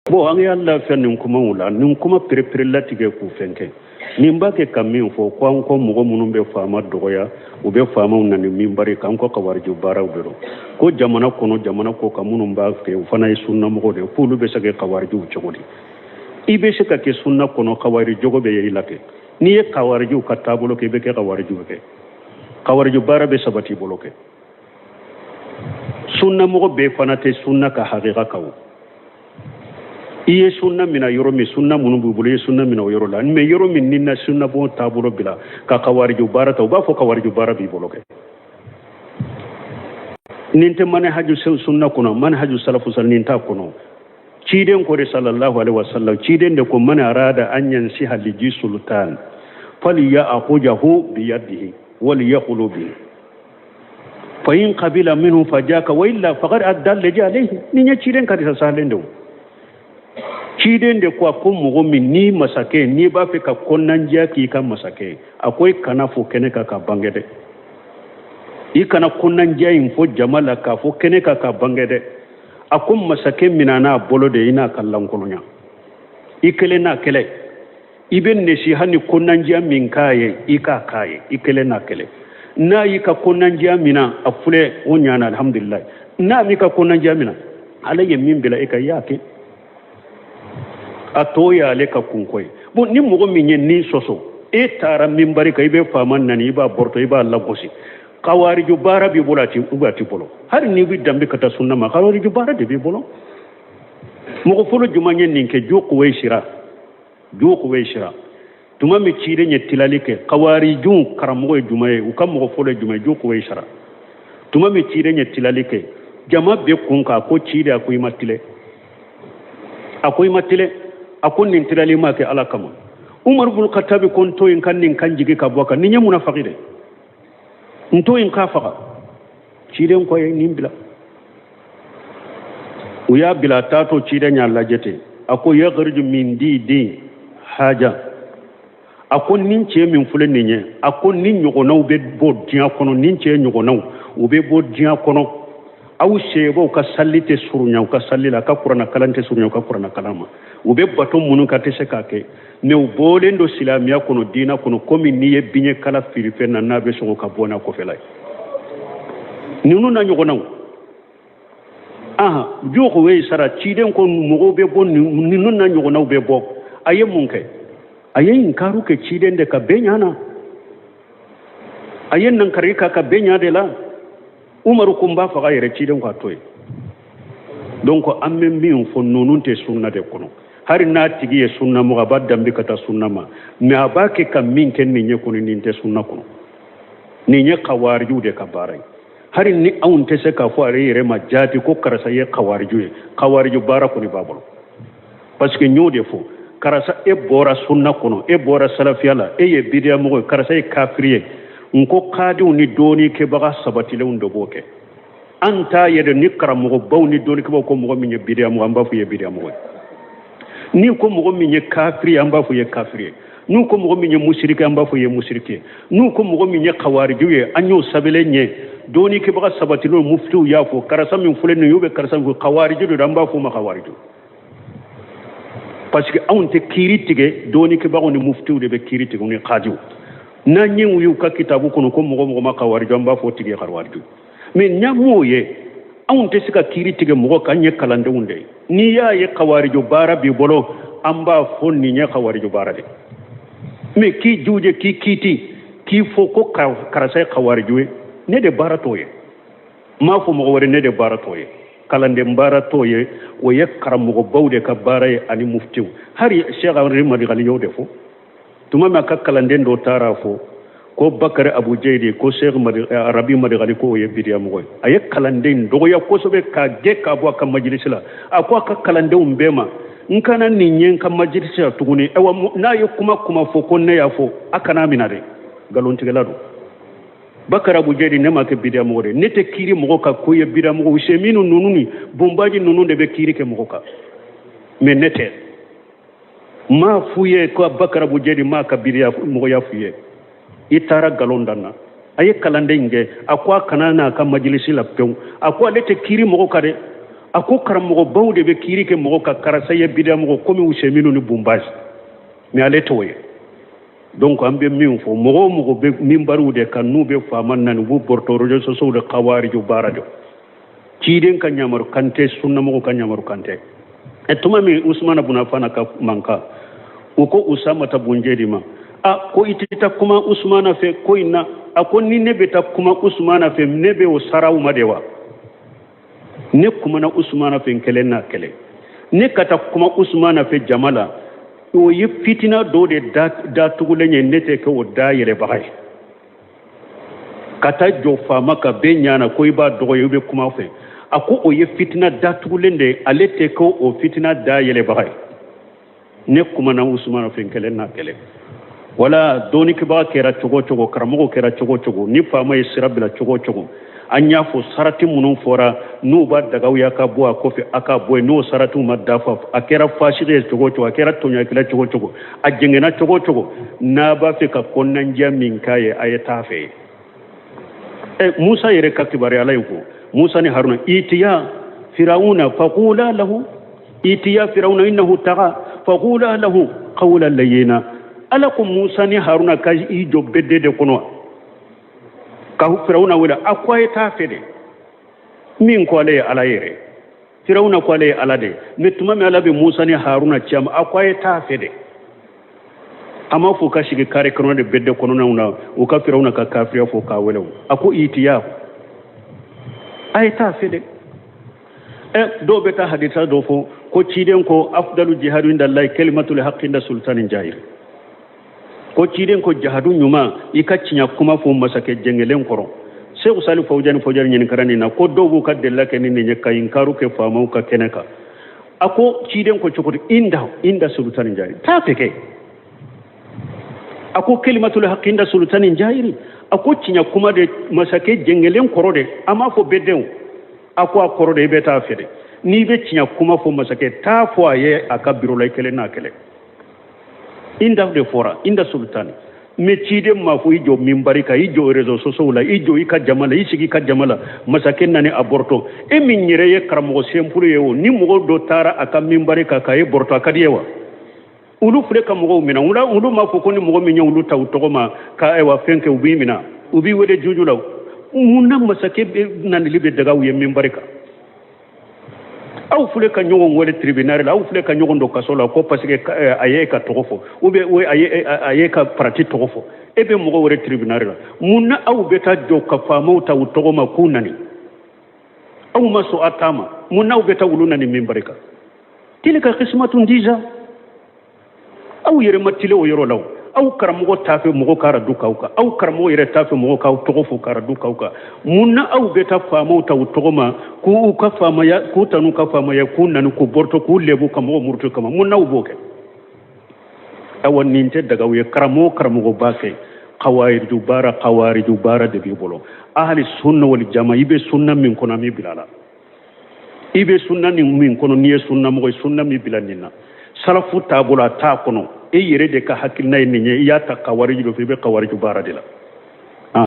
Bon, an yalla fen nin kuma wula nin kuma perepere tige ku fenke nin ba ke kam min fo ko an ko mogo munun be fama dogoya u be fama na ni min bari kan ko kawarju baraw bero ko jamana kono jamana ko ka munun ba fe u fana sunna mogo de pulu be sage kawarju chogodi ibe se ka ke sunna kono kawari jogo be yi lake ni ye kawarju ka tabulo ke be ke kawarju bara be sabati boloke sunna mogo be fana te sunna ka haqiqa kawo iye sunna mina yoro mi sunna munu bubule sunna mina yoro la me yoro min ninna sunna bon tabulo bila ka kawarju bara taw ba fo kawarju bara bi boloke ninte mane haju sunna kono man haju salafu ninta kono ciden ko sallallahu alaihi wasallam ciden de ko man arada anyan si haliji sultan fali ya aqujahu bi yadihi wal yaqulu bi fa in qabila minhu fajaka wa illa faqad addal alayhi ninya ciden ka disa salendo ciden de ko mugo min ni masake ni ba fe ka konnan jaki kan masake akwai kana fo kene ka bangede i kana konnan jayin fo jamala ka fo kene ka bangede akum masake minana bolo de ina kallan kolonya ikele na kele iben ne shi hani konnan jia min kaye ika kaye ikele na kele na yi ka konnan jia mina afule onya na alhamdulillah na mi ka konnan jia mina alaye min bila ika yake atoya le ka kunkoi bo ni mogo minye ni soso e tara mimbari ka ibe faman nani iba borto iba lagosi kawari ju bara bi bolati ubati bolo har ni bi dambe kata sunna ma kawari ju bara de bi bolo mogo folo jumanye ninke joko we shira tuma mi chire nye tilalike kawari ju karamo jumaye ukam mogo folo jumaye joko we shira tuma mi chire nye tilalike jama be kunka ko chire akoy matile akon nin tirali ma ke ala kama umar bin khattab kon to in kan nin kan jigi ka boka ni nyamuna faqide nto in ka faqa ciden ko nin bila uya bila tato ciden nya lajete ako yakhruju min di haja akon nin ce min fulen ninye akon nin nyugo naw be bod dia kono nin ce nyugo naw u be bod dia kono aw shebo ka sallite surunya ka sallila ka qur'ana kalante surunya ka qur'ana kalama ube bato munu ka tese ka ke ne ubole ndo silamiya kono dina kono komi niye binye kala filife na nabe so ka bona ko felay ninu na nyugo naw aha jogo we sara ciden ko mugo be bon ninu na nyugo naw be bo aye munke aye inkaru ke ciden de ka benyana aye nan karika ka benya de la umaru kumba faga yere ciden ko toy donc amme min fo nonunte sunna de kono hari na tigi sunna mo abadam bi kata sunna ma me abake kam min ken ni nyekoni ninte sunna kono ni nye kawarju de kabarai hari ni awun tese ka fo are yere ma jati ko karasa ye kawarju bara ko ni babolo parce que nyode fo karasa e bora sunna kono e bora salafiyala e ye bidia mo karasa e kafiriye nko kadi ni doni ke baga sabatile undo boke anta yede ni karamo baw ni doni ke ko mo mi bidia mo amba fu ye bidia mo ni ko mo mi nye kafiri amba fu ye kafiri nu ko mo mi nye mushrike amba fu ye mushrike nu ko mo mi nye khawariju ye anyo sabele nye doni ke baga sabatile muftu ya fo karasa min fule ni yobe karasa ko khawariju do amba fu ma khawariju parce que on te kiritige doni ke bago ni muftu de be kiritige ni khadiu na nyin yu ka kitabu kono ko mogo ma khawariju amba fu tige khawariju mais nyamoye on te sika kiritige mogo kanye kalande unde ni ya ye khawariju bara bi bolo amba fo ni nya khawariju bara de mais ki juje ki kiti ki fo ko karasa khawariju ne de bara toye ma fo mogo wore ne de bara toye kalande bara toye o ye karamogo bawde ka bara ani muftiw hari cheikh amri madi gali yode fo tuma ma ka kalande ndo tara fo ko bakare abu jeydi ko cheikh arabi madi gali ko ye bidiya mogo aye kalande ndo ya ko sobe ka ge ka bo ka majlisila akwa ka kalande umbema nkana ni nyen ka majlisila tuguni ewa na ye kuma fo ko ne ya fo akana minare galon tigelado bakara abu jeydi ne ma ke bidiya mogo de nete kiri mogo ka ko ye bidiya mogo seminu nununi bombaji nunu de be kiri ke mogo ka me nete ma fuye ko bakara abu jeydi ma ka bidiya mogo ya fuye itara galon danna aye kalande nge akwa kanana ka majlisi la pew akwa lete kiri mogo kade ako karamɔgɔ baw de bɛ kiiri kɛ mɔgɔ ka karasa ye bida mɔgɔ komi Useyiminu ni Bumbaz mais ale t'o ye donc an bɛ min fɔ mɔgɔ o mɔgɔ bɛ minbariw de kan n'u bɛ faama nani u b'u bɔrɔtɔ réseaux sociaux de kawariju baara de ciden ka Ɲamaru Kante sunnamɔgɔ ka Ɲamaru Kante tuma min Usmana Bunafana ka manka u ko Usamata Bunjedi ma ko i tɛ taa kuma Usmana fɛ ko in na a ko ni ne bɛ taa kuma Usmana fɛ ne bɛ o saraw ma de wa ne kumana Usmana fɛ kɛlɛ n'a kɛlɛ ne ka taa kuma Usmana fɛ jama la o ye fitina dɔ de datugulen ye ne tɛ kɛ o da yɛlɛbaga ye ka taa jɔ faama ka bɛɛ ɲana ko i b'a dɔgɔya i bɛ kuma fɛ a ko o ye fitina datugulen de ale tɛ kɛ o fitina da yɛlɛbaga ye ne kumana Usmana fɛ kɛlɛ n'a kɛlɛ wala dɔɔnikibaga kɛra cogo cogo karamɔgɔ kɛra cogo cogo ni faama ye sira bila cogo cogo an y'a fɔ sarati minnu fɔra n'u b'a dagaw y'a ka bɔ a kɔfɛ a ka bɔ yen n'o saratiw ma dafa a kɛra fasigi ye cogo cogo a kɛra tɔɲɔkɛla cogo cogo a jɛngɛnna cogo cogo n'a b'a fɛ ka kɔnɔnandiya min k'a ye a ye taa fɛ Musa yɛrɛ ka kibaruya Ala ye ko Musa ni Haruna itiya firawuna faqula lahu itiya firawuna innahu taga faqula lahu qawlan layyina Ala ko Musa ni Haruna ka i jɔ bɛɛ de kɔnɔ ka firawuna wele a ko a ye taa fɛ de min ko ale ye Ala yɛrɛ firawuna ko ale ye Ala de mais tuma min Ala bɛ Musa ni Haruna cɛ ma a ko a ye taa fɛ de a ma fɔ ka sigi kare kɔnɔ de bɛɛ de kɔnɔnaw na u ka firawuna ka kafiriya fɔ k'a wele a ko itiya a ye taa fɛ de dɔw bɛ taa hadisa dɔ fɔ ko ciden ko afdalu jihadu indallahi kalimatul haqqi inda sultanin jahir ko ciden ko jihadu ɲuman i ka tiɲɛ kuma fɔ masakɛ jɛngɛlen kɔrɔ Seku Salifu Fawjani ɲininkara nin na ko dɔw b'u ka delila kɛ ni nin ye ka inkaru kɛ faamaw ka kɛnɛ kan a ko ciden ko cogo di inda sultanin jahir taa fɛ kɛ a ko kalimatul haqqi inda sultanin jahir a ko tiɲɛ kuma de masakɛ jɛngɛlen kɔrɔ de a m'a fɔ bɛɛdenw a ko a kɔrɔ de i bɛ taa fɛ de n'i bɛ tiɲɛ kuma fɔ masakɛ taa fɔ a ye a ka biro la i kɛlɛ n'a kɛlɛ inda de fɔra inda sultani mais ciden ma fɔ i jɔ minbari kan i jɔ réseaux sociaux la i jɔ i ka jama la i sigi i ka jama la masakɛ nani a bɔrɔtɔ e min yɛrɛ ye karamɔgɔ senfulu ye o ni mɔgɔ dɔ taara a ka minbari kan k'a ye bɔrɔtɔ a ka di ye wa olu filɛ ka mɔgɔw minɛ olu m'a fɔ ko ni mɔgɔ min ye olu ta u tɔgɔ ma ka ayiwa fɛn kɛ u b'i minɛ u b'i wele juju la mun na masakɛ nanili bɛ daga u ye minbari kan aw filɛ ka ɲɔgɔn wele tribunal la aw filɛ ka ɲɔgɔn don kaso la ko parce que a ye ka tɔgɔ fɔ ou bien a ye ka parti tɔgɔ fɔ e bɛ mɔgɔ wɛrɛ tribunal la mun na aw bɛ taa jɔ ka faamaw ta u tɔgɔ ma k'u nani aw ma sɔn a ta ma mun na aw bɛ taa olu nani minbari kan tilka qismatun diza aw yɛrɛ ma tile o yɔrɔ la aw karamɔgɔ t'a fɛ mɔgɔ ka radu k'aw kan aw karamɔgɔ yɛrɛ t'a fɛ mɔgɔ k'aw tɔgɔ fɔ ka radu k'aw kan mun na aw bɛ taa faamaw ta u tɔgɔ ma k'u ka faamaya k'u tanu ka faamaya k'u nani k'u bɔrɔtɔ k'u lebu ka mɔgɔ murutu kama mun na aw b'o kɛ awa nin tɛ dagaw ye karamɔgɔ b'a kɛ kawariju baara de b'i bolo ahli sunna wal jama i bɛ sunna min kɔnɔ an b'i bila a la i bɛ sunna min kɔnɔ n'i ye sunnamɔgɔ ye sunna min bila nin na salafu taabolo a t'a kɔnɔ e yɛrɛ de ka hakilina ye nin ye i y'a ta kawariju fɛ i bɛ kawariju baara de la